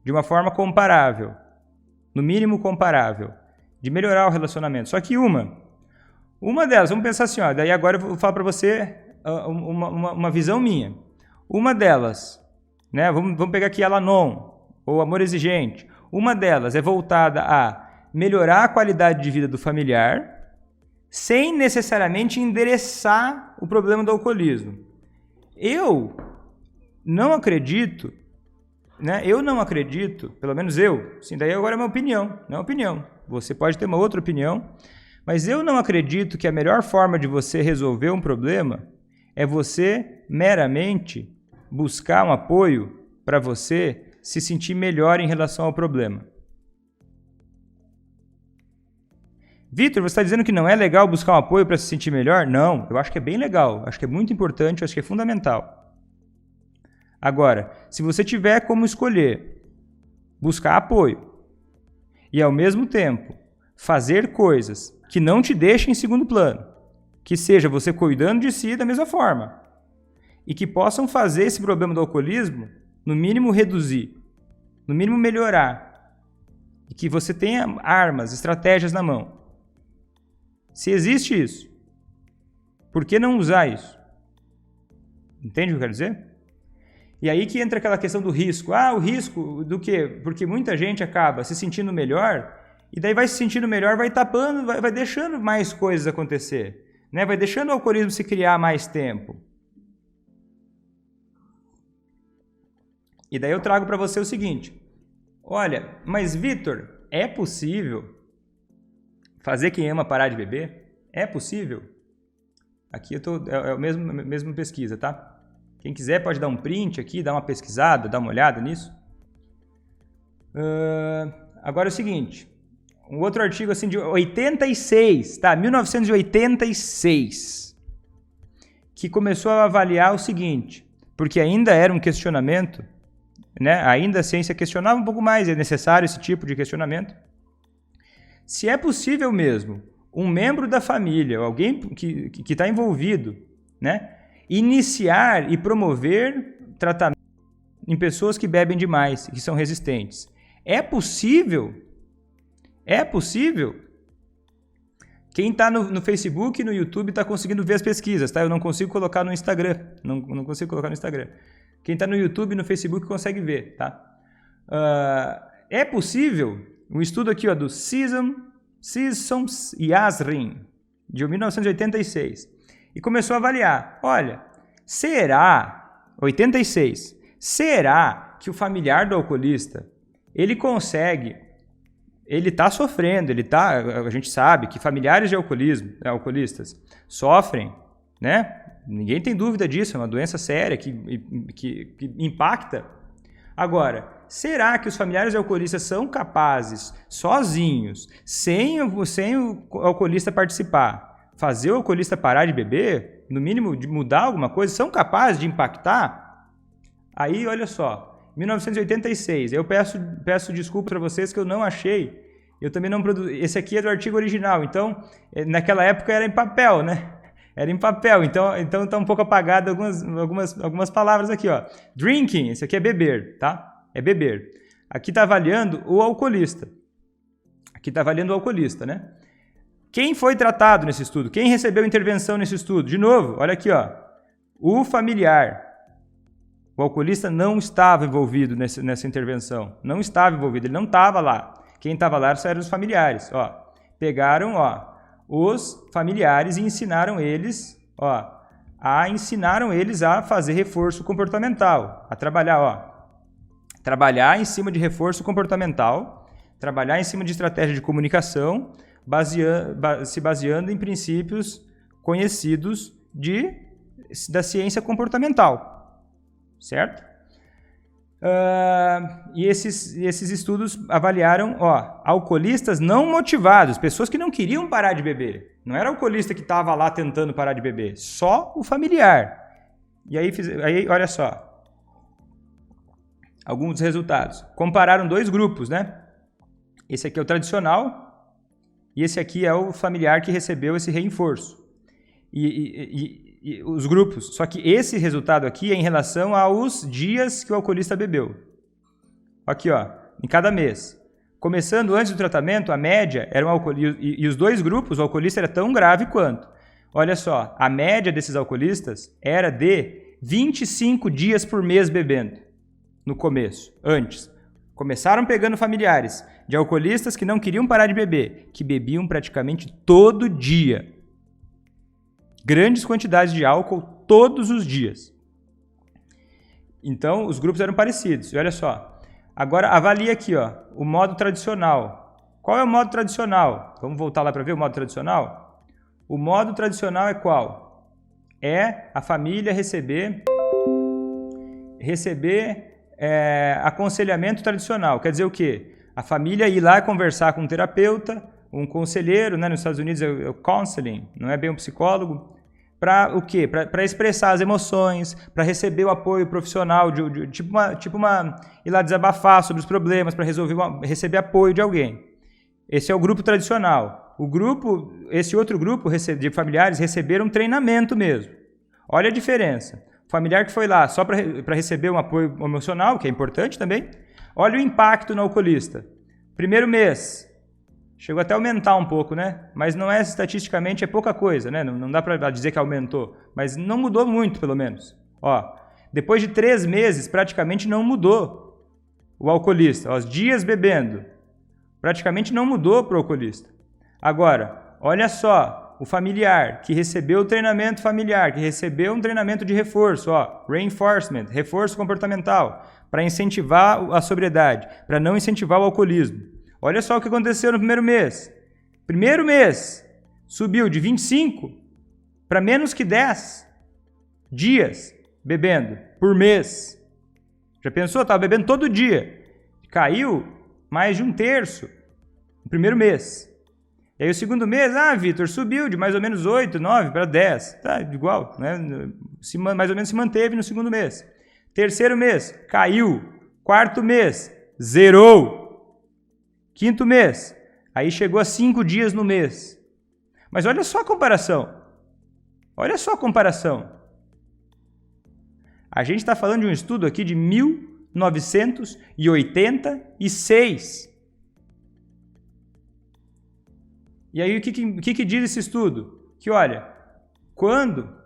De uma forma comparável, no mínimo comparável, de melhorar o relacionamento. Só que uma delas, vamos pensar assim, daí agora eu vou falar para você uma visão minha. Uma delas, né, vamos pegar aqui a Al-Anon, ou Amor Exigente. Uma delas é voltada a melhorar a qualidade de vida do familiar, sem necessariamente endereçar o problema do alcoolismo. Eu não acredito, né? Eu não acredito, pelo menos eu, sim, daí agora é uma opinião, não é uma opinião. Você pode ter uma outra opinião, Mas eu não acredito que a melhor forma de você resolver um problema é você meramente buscar um apoio para você se sentir melhor em relação ao problema. Vitor, você está dizendo que não é legal buscar um apoio para se sentir melhor? Não, eu acho que é bem legal, acho que é muito importante, acho que é fundamental. Agora, se você tiver como escolher buscar apoio e, ao mesmo tempo, fazer coisas que não te deixem em segundo plano, que seja você cuidando de si da mesma forma, e que possam fazer esse problema do alcoolismo, no mínimo reduzir, no mínimo melhorar, e que você tenha armas, estratégias na mão. Se existe isso, por que não usar isso? Entende o que eu quero dizer? E aí que entra aquela questão do risco. Ah, o risco do quê? Porque muita gente acaba se sentindo melhor, e daí vai se sentindo melhor, vai tapando, vai deixando mais coisas acontecer, né? Vai deixando o alcoolismo se criar mais tempo. E daí eu trago para você o seguinte. Olha, mas Vitor, é possível fazer quem ama parar de beber? É possível? Aqui é a mesma pesquisa, tá? Quem quiser pode dar um print aqui, dar uma pesquisada, dar uma olhada nisso. Agora é o seguinte, um outro artigo assim de 86, tá? 1986, que começou a avaliar o seguinte, porque ainda era um questionamento, né? Ainda a ciência questionava um pouco mais, é necessário esse tipo de questionamento. Se é possível mesmo um membro da família, alguém que está envolvido, né, iniciar e promover tratamento em pessoas que bebem demais, que são resistentes. É possível? É possível? Quem está no Facebook e no YouTube está conseguindo ver as pesquisas, tá? Eu não consigo colocar no Instagram. Não consigo colocar no Instagram. Quem está no YouTube e no Facebook consegue ver, tá? É possível? Um estudo aqui, ó, do Sissoms e Asrin, de 1986. E começou a avaliar. Olha, será, 86, será que o familiar do alcoolista, ele consegue, ele está sofrendo, a gente sabe que familiares de alcoolistas sofrem, né? Ninguém tem dúvida disso, é uma doença séria que impacta. Agora, será que os familiares de alcoolistas são capazes, sozinhos, sem o alcoolista participar, fazer o alcoolista parar de beber, no mínimo de mudar alguma coisa, são capazes de impactar? Aí, olha só, 1986, eu peço desculpa para vocês que eu não achei, eu também não produzi, esse aqui é do artigo original, então, naquela época era em papel, né? Era em papel, então está um pouco apagado algumas palavras aqui, ó. Drinking, esse aqui é beber, tá? É beber. Aqui está avaliando o alcoolista. Aqui está avaliando o alcoolista, né? Quem foi tratado nesse estudo? Quem recebeu intervenção nesse estudo? De novo, olha aqui, ó. O familiar. O alcoolista não estava envolvido nessa intervenção. Não estava envolvido, ele não estava lá. Quem estava lá eram os familiares, ó. Pegaram, ó, os familiares e ensinaram eles, ó, a fazer reforço comportamental, a trabalhar, ó, trabalhar em cima de reforço comportamental, trabalhar em cima de estratégia de comunicação, se baseando em princípios conhecidos da ciência comportamental, certo? E esses estudos avaliaram, ó, alcoolistas não motivados, pessoas que não queriam parar de beber. Não era o alcoolista que estava lá tentando parar de beber, só o familiar. E aí olha só, alguns resultados. Compararam dois grupos, né? Esse aqui é o tradicional e esse aqui é o familiar que recebeu esse reforço. E os grupos, só que esse resultado aqui é em relação aos dias que o alcoolista bebeu. Aqui, ó, em cada mês. Começando antes do tratamento, a média era e os dois grupos, o alcoolista era tão grave quanto. Olha só, a média desses alcoolistas era de 25 dias por mês bebendo, no começo, antes. Começaram pegando familiares de alcoolistas que não queriam parar de beber, que bebiam praticamente todo dia. Grandes quantidades de álcool todos os dias. Então, os grupos eram parecidos. E olha só, agora avalia aqui, ó, o modo tradicional, Qual é o modo tradicional? Vamos voltar lá para ver o modo tradicional? O modo tradicional é qual? É a família receber aconselhamento tradicional. Quer dizer o quê? A família ir lá conversar com um terapeuta, um conselheiro, né? Nos Estados Unidos é o counseling, não é bem um psicólogo, para o quê? Para expressar as emoções, para receber o apoio profissional, ir lá desabafar sobre os problemas, para receber apoio de alguém. Esse é o grupo tradicional. Esse outro grupo de familiares receberam um treinamento mesmo. Olha a diferença. O familiar que foi lá só para receber um apoio emocional, que é importante também, olha o impacto no alcoolista. Primeiro mês, chegou até a aumentar um pouco, né? Mas não é estatisticamente, é pouca coisa, né? Não dá para dizer que aumentou, mas não mudou muito, pelo menos. Ó, depois de 3 meses, praticamente não mudou o alcoolista. Ó, os dias bebendo, praticamente não mudou para o alcoolista. Agora, olha só, o familiar que recebeu o treinamento familiar, que recebeu um treinamento de reforço, ó, reinforcement, reforço comportamental, para incentivar a sobriedade, para não incentivar o alcoolismo. Olha só o que aconteceu no primeiro mês. Primeiro mês, subiu de 25 para menos que 10 dias bebendo por mês. Já pensou? Estava bebendo todo dia. Caiu mais de 1/3 no primeiro mês. E aí o segundo mês, Vitor, subiu de mais ou menos 8, 9 para 10. Tá igual, né? Mais ou menos se manteve no segundo mês. Terceiro mês, caiu. Quarto mês, zerou. Quinto mês, aí chegou a 5 dias no mês. Mas olha só a comparação. Olha só a comparação. A gente está falando de um estudo aqui de 1986. E aí o que diz esse estudo? Que olha, quando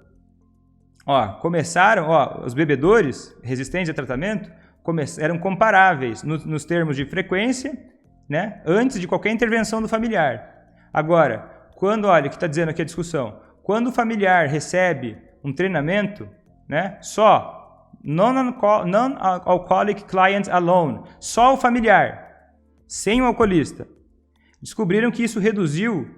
começaram, os bebedores resistentes a tratamento eram comparáveis nos termos de frequência, né, antes de qualquer intervenção do familiar. Agora, quando, olha o que está dizendo aqui a discussão, quando o familiar recebe um treinamento, né, só, non-alcoholic client alone, só o familiar, sem o alcoolista, descobriram que isso reduziu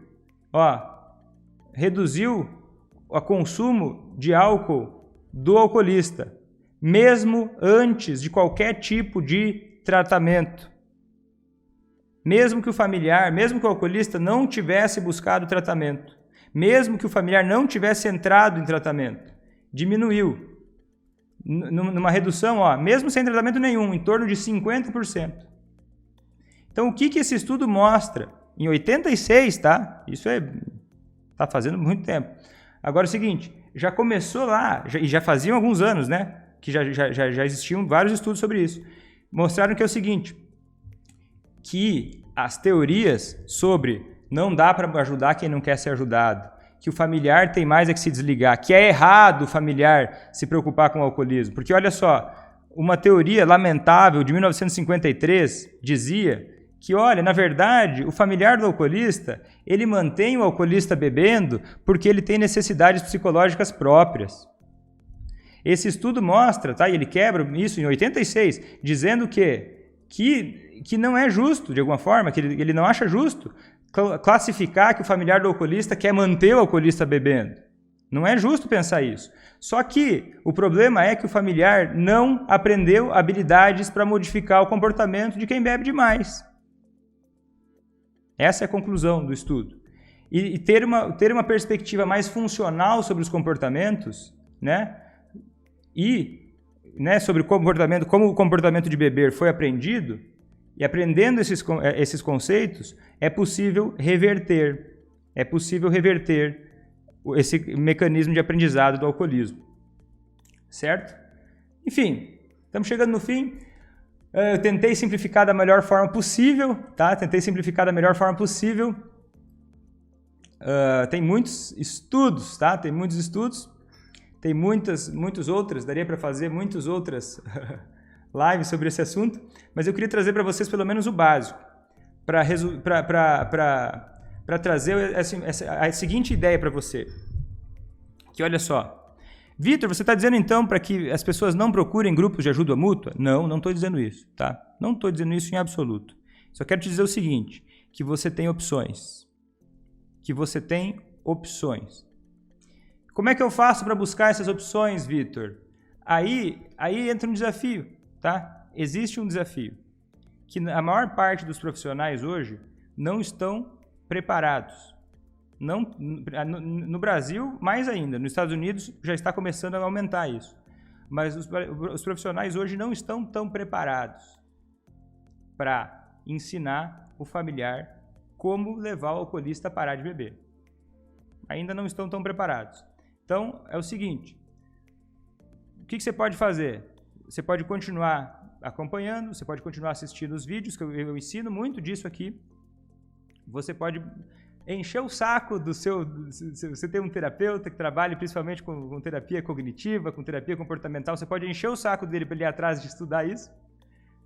o consumo de álcool do alcoolista, mesmo antes de qualquer tipo de tratamento. Mesmo que o familiar, mesmo que o alcoolista não tivesse buscado tratamento, mesmo que o familiar não tivesse entrado em tratamento, diminuiu. Numa redução, mesmo sem tratamento nenhum, em torno de 50%. Então, o que esse estudo mostra? Em 86, tá? Isso tá fazendo muito tempo. Agora é o seguinte, já começou lá, e já faziam alguns anos, né? Que já existiam vários estudos sobre isso. Mostraram que é o seguinte, que as teorias sobre não dá para ajudar quem não quer ser ajudado, que o familiar tem mais que se desligar, que é errado o familiar se preocupar com o alcoolismo. Porque olha só, uma teoria lamentável de 1953 dizia que, olha, na verdade, o familiar do alcoolista, ele mantém o alcoolista bebendo porque ele tem necessidades psicológicas próprias. Esse estudo mostra, tá? E ele quebra isso em 86, dizendo que não é justo, de alguma forma, que ele não acha justo classificar que o familiar do alcoolista quer manter o alcoolista bebendo. Não é justo pensar isso. Só que o problema é que o familiar não aprendeu habilidades para modificar o comportamento de quem bebe demais. Essa é a conclusão do estudo. E ter uma perspectiva mais funcional sobre os comportamentos, né? E, né, sobre o comportamento, como o comportamento de beber foi aprendido, e aprendendo esses conceitos, é possível reverter esse mecanismo de aprendizado do alcoolismo. Certo? Enfim, estamos chegando no fim. Eu tentei simplificar da melhor forma possível, tá? Tem muitos estudos, tá? Tem muitas outras, daria para fazer muitas outras lives sobre esse assunto, mas eu queria trazer para vocês pelo menos o básico, para trazer a seguinte ideia para você, que olha só, Vitor, você está dizendo então para que as pessoas não procurem grupos de ajuda mútua? Não estou dizendo isso, tá? Não estou dizendo isso em absoluto. Só quero te dizer o seguinte, que você tem opções. Como é que eu faço para buscar essas opções, Vitor? Aí entra um desafio, tá? Existe um desafio. Que a maior parte dos profissionais hoje não estão preparados. No Brasil, mais ainda. Nos Estados Unidos já está começando a aumentar isso. Mas os profissionais hoje não estão tão preparados para ensinar o familiar como levar o alcoolista a parar de beber. Ainda não estão tão preparados. Então, é o seguinte. O que você pode fazer? Você pode continuar acompanhando, você pode continuar assistindo os vídeos, que eu ensino muito disso aqui. Você pode encher o saco do seu... Se você tem um terapeuta que trabalha principalmente com terapia cognitiva, com terapia comportamental, você pode encher o saco dele para ele ir atrás de estudar isso,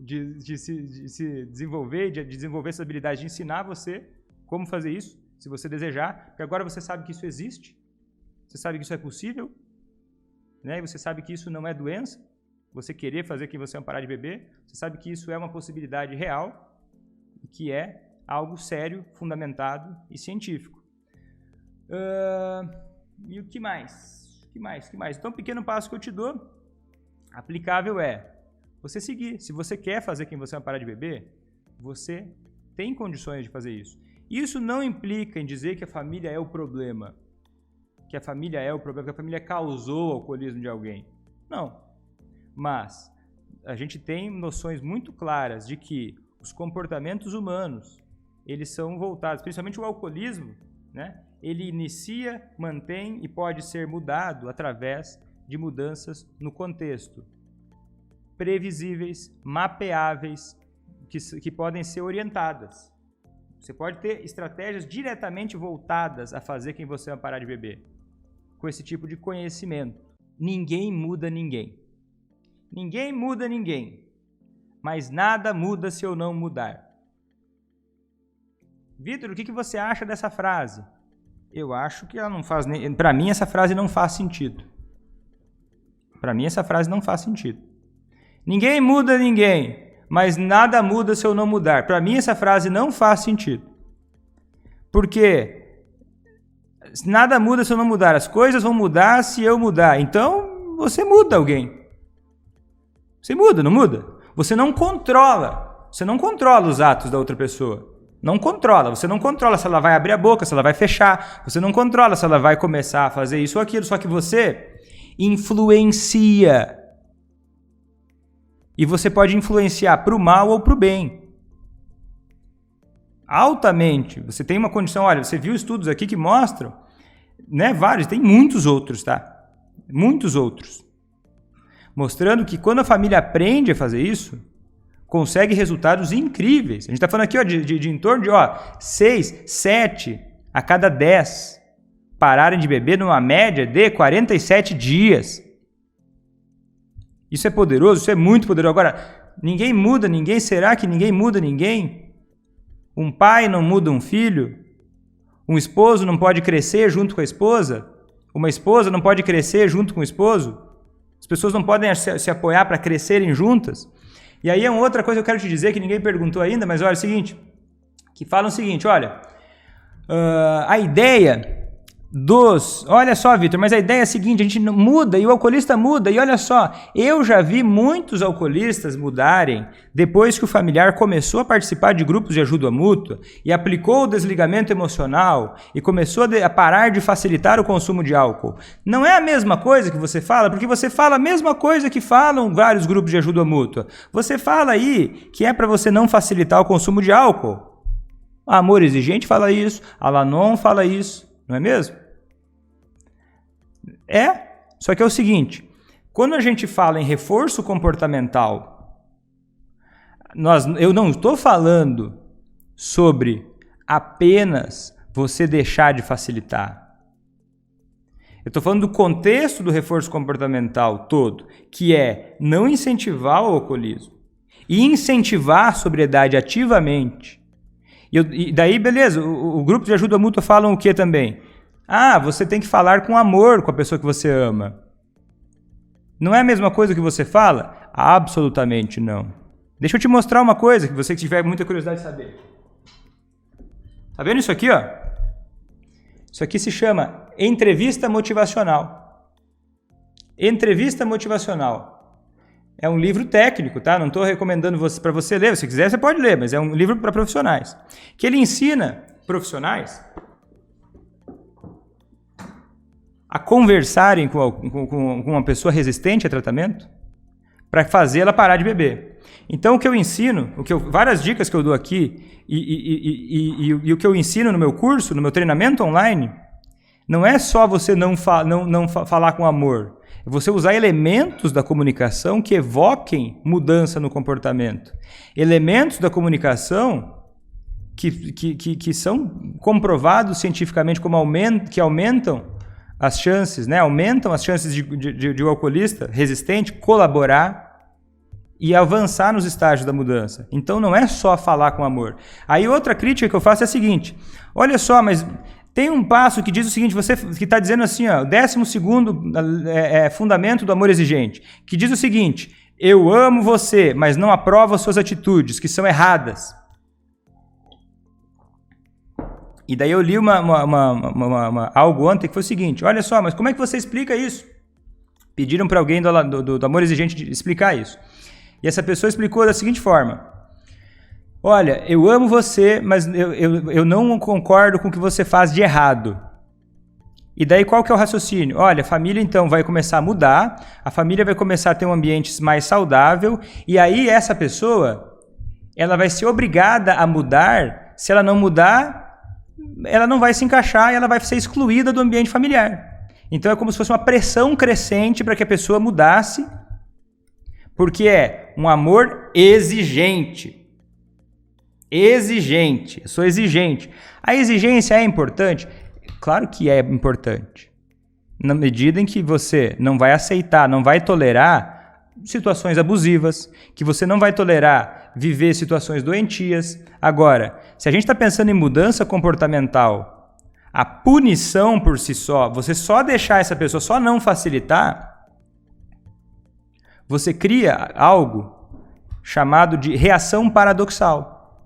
de se desenvolver, de desenvolver essa habilidade de ensinar você como fazer isso, se você desejar, porque agora você sabe que isso existe, você sabe que isso é possível, né? E você sabe que isso não é doença, você querer fazer que você parar de beber, você sabe que isso é uma possibilidade real e que é algo sério, fundamentado e científico. E o que mais? Então, o pequeno passo que eu te dou, aplicável é você seguir. Se você quer fazer quem você parar de beber, você tem condições de fazer isso. Isso não implica em dizer que a família é o problema, que a família causou o alcoolismo de alguém. Não. Mas a gente tem noções muito claras de que os comportamentos humanos, eles são voltados, principalmente o alcoolismo, né? Ele inicia, mantém e pode ser mudado através de mudanças no contexto, previsíveis, mapeáveis, que podem ser orientadas. Você pode ter estratégias diretamente voltadas a fazer quem você vai parar de beber, com esse tipo de conhecimento. Ninguém muda ninguém. Ninguém muda ninguém, mas nada muda se eu não mudar. Vitor, o que você acha dessa frase? Eu acho que ela não faz nem... Para mim, essa frase não faz sentido. Ninguém muda ninguém, mas nada muda se eu não mudar. Para mim, essa frase não faz sentido. Porque nada muda se eu não mudar. As coisas vão mudar se eu mudar. Então, você muda alguém. Você muda, não muda? Você não controla os atos da outra pessoa. Você não controla se ela vai abrir a boca, se ela vai fechar, você não controla se ela vai começar a fazer isso ou aquilo, só que você influencia. E você pode influenciar para o mal ou para o bem. Altamente. Você tem uma condição, olha, você viu estudos aqui que mostram, né, vários, tem muitos outros, tá? Muitos outros. Mostrando que quando a família aprende a fazer isso, consegue resultados incríveis. A gente está falando aqui de em torno de 6, 7 a cada 10 pararem de beber numa média de 47 dias. Isso é poderoso, isso é muito poderoso. Agora, ninguém muda ninguém? Será que ninguém muda ninguém? Um pai não muda um filho? Um esposo não pode crescer junto com a esposa? Uma esposa não pode crescer junto com o esposo? As pessoas não podem se apoiar para crescerem juntas? E aí é uma outra coisa que eu quero te dizer, que ninguém perguntou ainda, mas olha o seguinte, que falam o seguinte, olha, a ideia olha só, Vitor, mas a ideia é a seguinte, a gente muda e o alcoolista muda, e olha só, eu já vi muitos alcoolistas mudarem depois que o familiar começou a participar de grupos de ajuda mútua e aplicou o desligamento emocional e começou a parar de facilitar o consumo de álcool. Não é a mesma coisa que você fala, porque você fala a mesma coisa que falam vários grupos de ajuda mútua. Você fala aí que é para você não facilitar o consumo de álcool. A Amor Exigente fala isso, a Lanon fala isso. Não é mesmo? Só que é o seguinte, quando a gente fala em reforço comportamental, eu não estou falando sobre apenas você deixar de facilitar. Eu estou falando do contexto do reforço comportamental todo, que é não incentivar o alcoolismo e incentivar a sobriedade ativamente. E daí, beleza, o grupo de ajuda mútua falam o que também? Você tem que falar com amor com a pessoa que você ama. Não é a mesma coisa que você fala? Absolutamente não. Deixa eu te mostrar uma coisa que você tiver muita curiosidade de saber. Tá vendo isso aqui, ó? Isso aqui se chama entrevista motivacional. Entrevista motivacional. É um livro técnico, tá? Não estou recomendando para você ler. Se quiser, você pode ler, mas é um livro para profissionais. Que ele ensina profissionais a conversarem com uma pessoa resistente a tratamento para fazer ela parar de beber. Então, o que eu ensino, várias dicas que eu dou aqui e o que eu ensino no meu curso, no meu treinamento online, não é só você não falar com amor. É você usar elementos da comunicação que evoquem mudança no comportamento. Elementos da comunicação que são comprovados cientificamente que aumentam as chances, né? Aumentam as chances de o alcoolista resistente colaborar e avançar nos estágios da mudança. Então não é só falar com amor. Aí outra crítica que eu faço é a seguinte: olha só, mas tem um passo que diz o seguinte, você que está dizendo assim, ó, o 12º fundamento do amor exigente, que diz o seguinte: eu amo você, mas não aprovo as suas atitudes, que são erradas. E daí eu li algo ontem que foi o seguinte: olha só, mas como é que você explica isso? Pediram para alguém do amor exigente explicar isso. E essa pessoa explicou da seguinte forma: olha, eu amo você, mas eu não concordo com o que você faz de errado. E daí qual que é o raciocínio? Olha, a família então vai começar a mudar, a família vai começar a ter um ambiente mais saudável, e aí essa pessoa, ela vai ser obrigada a mudar. Se ela não mudar, ela não vai se encaixar e ela vai ser excluída do ambiente familiar. Então é como se fosse uma pressão crescente para que a pessoa mudasse, porque é um amor exigente. Exigente. Eu sou exigente. A exigência é importante? Claro que é importante. Na medida em que você não vai aceitar, não vai tolerar situações abusivas, que você não vai tolerar viver situações doentias. Agora, se a gente está pensando em mudança comportamental, a punição por si só, você só deixar essa pessoa, só não facilitar, você cria algo chamado de reação paradoxal,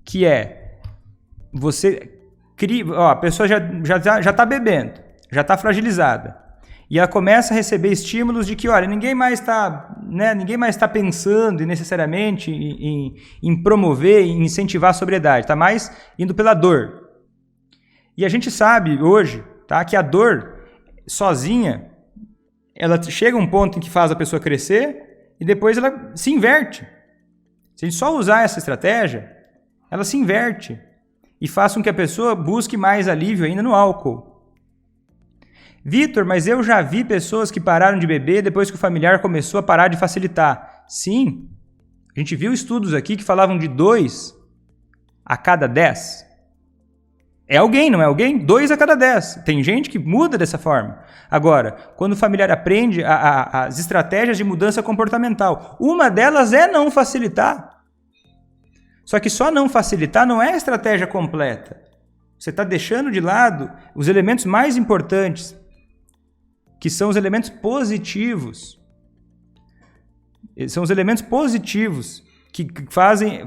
que é, você cria, a pessoa já está bebendo, já está fragilizada, e ela começa a receber estímulos de que, olha, ninguém mais está pensando necessariamente em promover, em incentivar a sobriedade, está mais indo pela dor. E a gente sabe hoje, tá, que a dor sozinha, ela chega a um ponto em que faz a pessoa crescer e depois ela se inverte. Se a gente só usar essa estratégia, ela se inverte e faz com que a pessoa busque mais alívio ainda no álcool. Vitor, mas eu já vi pessoas que pararam de beber depois que o familiar começou a parar de facilitar. Sim, a gente viu estudos aqui que falavam de 2 a cada 10. É alguém, não é alguém? 2 a cada 10. Tem gente que muda dessa forma. Agora, quando o familiar aprende as estratégias de mudança comportamental, uma delas é não facilitar. Só que só não facilitar não é a estratégia completa. Você está deixando de lado os elementos mais importantes, que são os elementos positivos. São os elementos positivos que fazem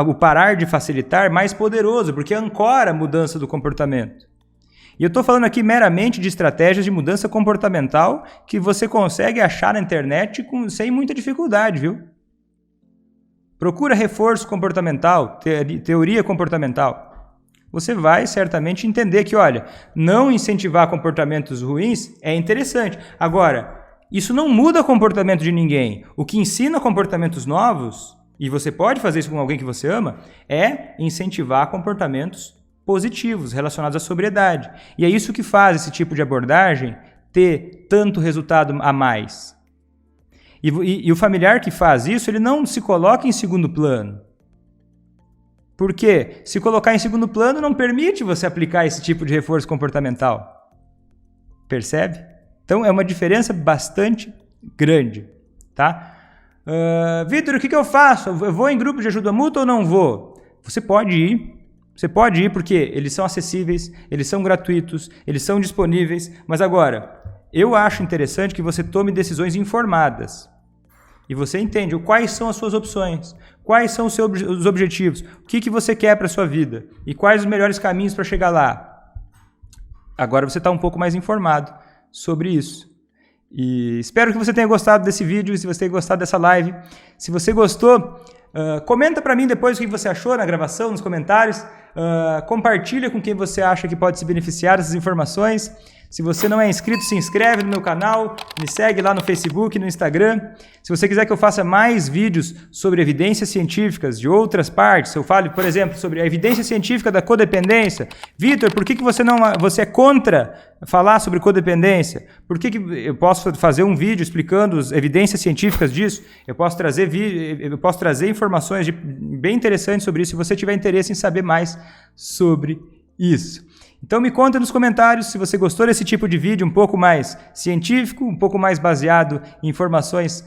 o parar de facilitar mais poderoso, porque ancora a mudança do comportamento. E eu estou falando aqui meramente de estratégias de mudança comportamental que você consegue achar na internet sem muita dificuldade, viu? Procura reforço comportamental, teoria comportamental. Você vai certamente entender que, olha, não incentivar comportamentos ruins é interessante. Agora, isso não muda o comportamento de ninguém. O que ensina comportamentos novos, e você pode fazer isso com alguém que você ama, é incentivar comportamentos positivos relacionados à sobriedade. E é isso que faz esse tipo de abordagem ter tanto resultado a mais. E o familiar que faz isso, ele não se coloca em segundo plano. Porque se colocar em segundo plano não permite você aplicar esse tipo de reforço comportamental. Percebe? Então é uma diferença bastante grande, tá? Vitor, o que eu faço? Eu vou em grupo de ajuda mútua ou não vou? Você pode ir. Você pode ir porque eles são acessíveis, eles são gratuitos, eles são disponíveis. Mas agora, eu acho interessante que você tome decisões informadas. E você entende quais são as suas opções. Quais são os objetivos? O que você quer para a sua vida? E quais os melhores caminhos para chegar lá? Agora você está um pouco mais informado sobre isso. E espero que você tenha gostado desse vídeo, se você tenha gostado dessa live. Se você gostou, comenta para mim depois o que você achou na gravação, nos comentários. Compartilha com quem você acha que pode se beneficiar dessas informações. Se você não é inscrito, se inscreve no meu canal, me segue lá no Facebook, no Instagram. Se você quiser que eu faça mais vídeos sobre evidências científicas de outras partes, eu falo, por exemplo, sobre a evidência científica da codependência. Vitor, por que você é contra falar sobre codependência? Por que eu posso fazer um vídeo explicando as evidências científicas disso? Eu posso trazer informações bem interessantes sobre isso, se você tiver interesse em saber mais sobre isso. Então me conta nos comentários se você gostou desse tipo de vídeo um pouco mais científico, um pouco mais baseado em informações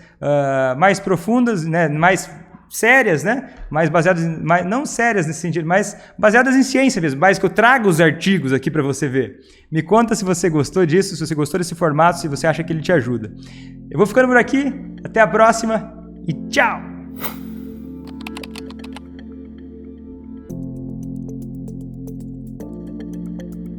mais profundas, né? Mais sérias, né? Mais baseadas, não sérias nesse sentido, mas baseadas em ciência mesmo, mais que eu trago os artigos aqui para você ver. Me conta se você gostou disso, se você gostou desse formato, se você acha que ele te ajuda. Eu vou ficando por aqui, até a próxima e tchau!